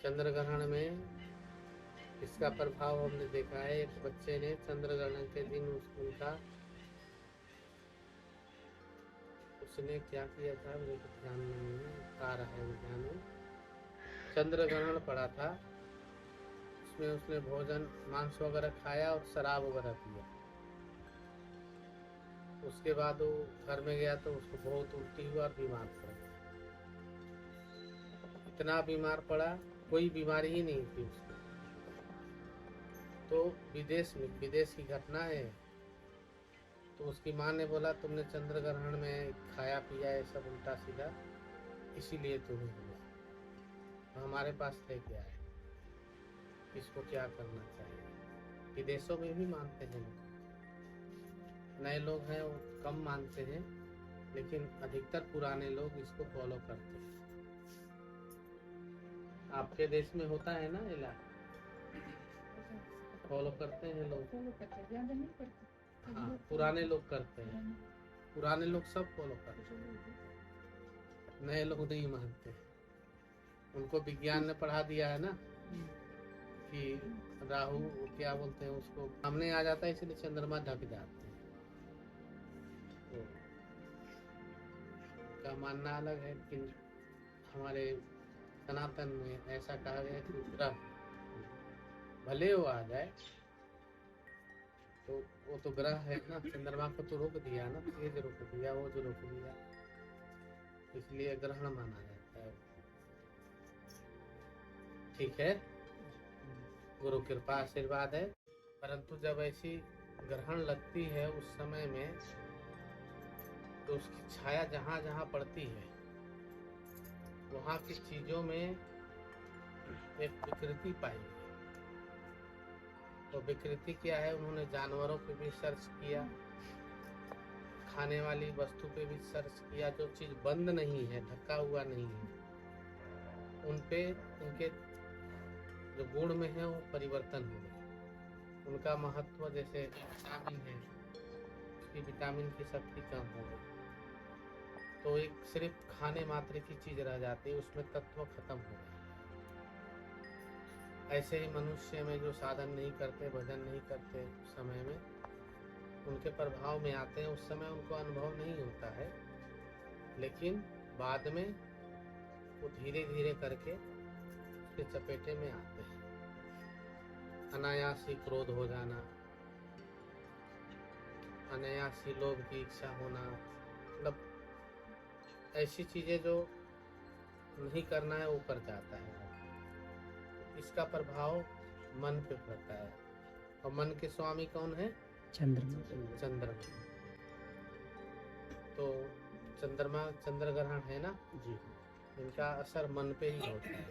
चंद्र ग्रहण में इसका प्रभाव हमने देखा है। एक बच्चे ने चंद्र ग्रहण के दिन उसने क्या किया था मुझे तो ध्यान नहीं है, आ रहा है ध्यान में। चंद्र ग्रहण पड़ा था, उसमें उसने भोजन मांस वगैरह खाया और शराब वगैरह पिया। उसके बाद वो घर में गया तो उसको बहुत उल्टी हुआ और बीमार पड़ गया। इतना बीमार पड़ा, कोई बीमारी ही नहीं थी उसको। तो विदेश की घटना है। तो उसकी माँ ने बोला तुमने चंद्र ग्रहण में खाया पिया है सब उल्टा सीधा, इसीलिए तुम्हें हुआ। तो हमारे पास लेके आए, इसको क्या करना चाहिए। विदेशों में भी मानते हैं लोग, नए लोग हैं वो कम मानते हैं, लेकिन अधिकतर पुराने लोग इसको फॉलो करते हैं। आपके देश में होता है ना इलाज, फॉलो करते हैं लोग। हाँ, पुराने लोग करते हैं, पुराने लोग सब फॉलो करते हैं, नए लोग नहीं मानते। उनको विज्ञान ने पढ़ा दिया है ना कि राहु क्या बोलते हैं उसको सामने आ जाता है, इसलिए चंद्रमा ढक जाते हैं। तो का मानना अलग है, लेकिन हमारे सनातन में ऐसा कहा गया कि ग्रह भले वो आ जाए तो वो तो ग्रह है ना, चंद्रमा को तो रोक दिया ना, तेज रोक दिया, वो जो रोक दिया, इसलिए ग्रहण माना जाता है। ठीक है, गुरु कृपा आशीर्वाद है। परंतु जब ऐसी ग्रहण लगती है उस समय में तो उसकी छाया जहाँ जहाँ पड़ती है वहाँ की चीजों में एक विकृति पाई गई। तो विकृति क्या है, उन्होंने जानवरों पे भी सर्च किया, खाने वाली वस्तु पे भी सर्च किया, जो चीज बंद नहीं है, ढका हुआ नहीं है, उनपे उनके जो गुण में है वो परिवर्तन हो गए। उनका महत्व, जैसे विटामिन है, उसकी विटामिन की शक्ति कम हो गई, तो एक सिर्फ खाने मात्र की चीज रह जाती है, उसमें तत्व खत्म हो गए। ऐसे ही मनुष्य में जो साधन नहीं करते, भजन नहीं करते, समय में उनके प्रभाव में आते हैं, उस समय उनको अनुभव नहीं होता है, लेकिन बाद में वो धीरे धीरे करके उसके चपेटे में आते हैं। अनायास ही क्रोध हो जाना, अनायास ही लोभ की इच्छा होना, मतलब ऐसी चीजें जो नहीं करना है वो कर जाता है। इसका प्रभाव मन पे पड़ता है, और मन के स्वामी कौन है? चंद्रमा। तो चंद्र ग्रहण है ना जी, इनका असर मन पे ही होता है।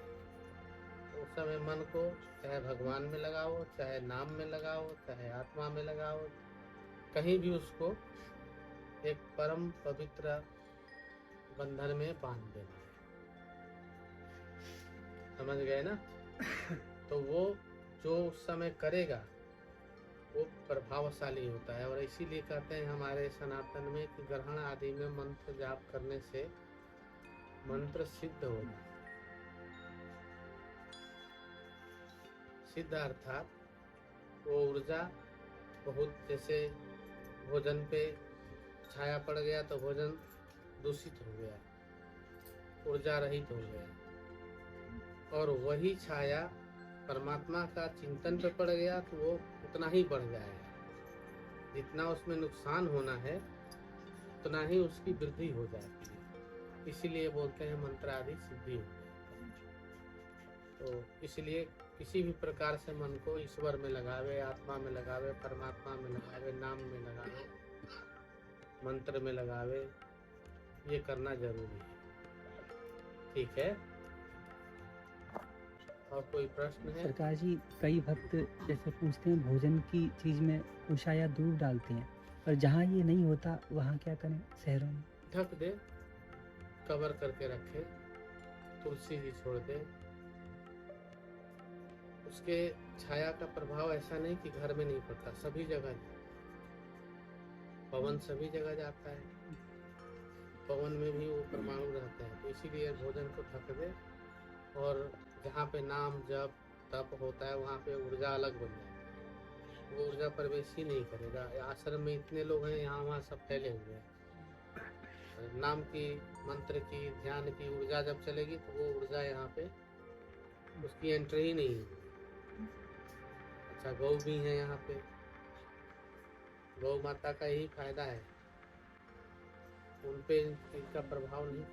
उस समय मन को चाहे भगवान में लगाओ, चाहे नाम में लगाओ, चाहे आत्मा में लगाओ, कहीं भी उसको एक परम पवित्र बंधन में बांध देना है। समझ गए ना? तो वो जो उस समय करेगा वो प्रभावशाली होता है। और इसीलिए कहते हैं हमारे सनातन में कि ग्रहण आदि में मंत्र जाप करने से मंत्र सिद्ध हो जाता है। सिद्ध अर्थात वो ऊर्जा बहुत, जैसे भोजन पे छाया पड़ गया तो भोजन दूषित हो गया, ऊर्जा रहित हो गया, और वही छाया परमात्मा का चिंतन पे पड़ गया तो वो उतना ही बढ़ जाएगा। जितना उसमें नुकसान होना है उतना ही उसकी वृद्धि हो जाती है। इसीलिए बोलते हैं मंत्र आदि सिद्धि हो जाए। तो इसलिए किसी भी प्रकार से मन को ईश्वर में लगावे, आत्मा में लगावे, परमात्मा में लगावे, नाम में लगावे, मंत्र में लगावे, ये करना जरूरी है। ठीक है, और कोई प्रश्न है? सरकार जी, कई भक्त जैसे पूछते हैं भोजन की चीज में उषा या दूध डालते हैं, पर जहाँ ये नहीं होता वहाँ क्या करें? शहरों में ढक दे, कवर करके रखे, तुलसी जी छोड़ दे। उसके छाया का प्रभाव ऐसा नहीं कि घर में नहीं पड़ता, सभी जगह पवन सभी जगह जाता है, पवन में भी वो परमाणु रहते हैं। तो इसीलिए भोजन को ढक दे और जहाँ पे नाम जप तप होता है वहाँ पे ऊर्जा अलग बन जाएगी, वो ऊर्जा प्रवेश ही नहीं करेगा। आश्रम में इतने लोग हैं, यहाँ वहाँ सब फैले हुए हैं, नाम की मंत्र की ध्यान की ऊर्जा जब चलेगी तो वो ऊर्जा यहाँ पे उसकी एंट्री ही नहीं होगी। अच्छा, गौ भी है यहाँ पे, गौ माता का यही फायदा है, उन पे इनका प्रभाव नहीं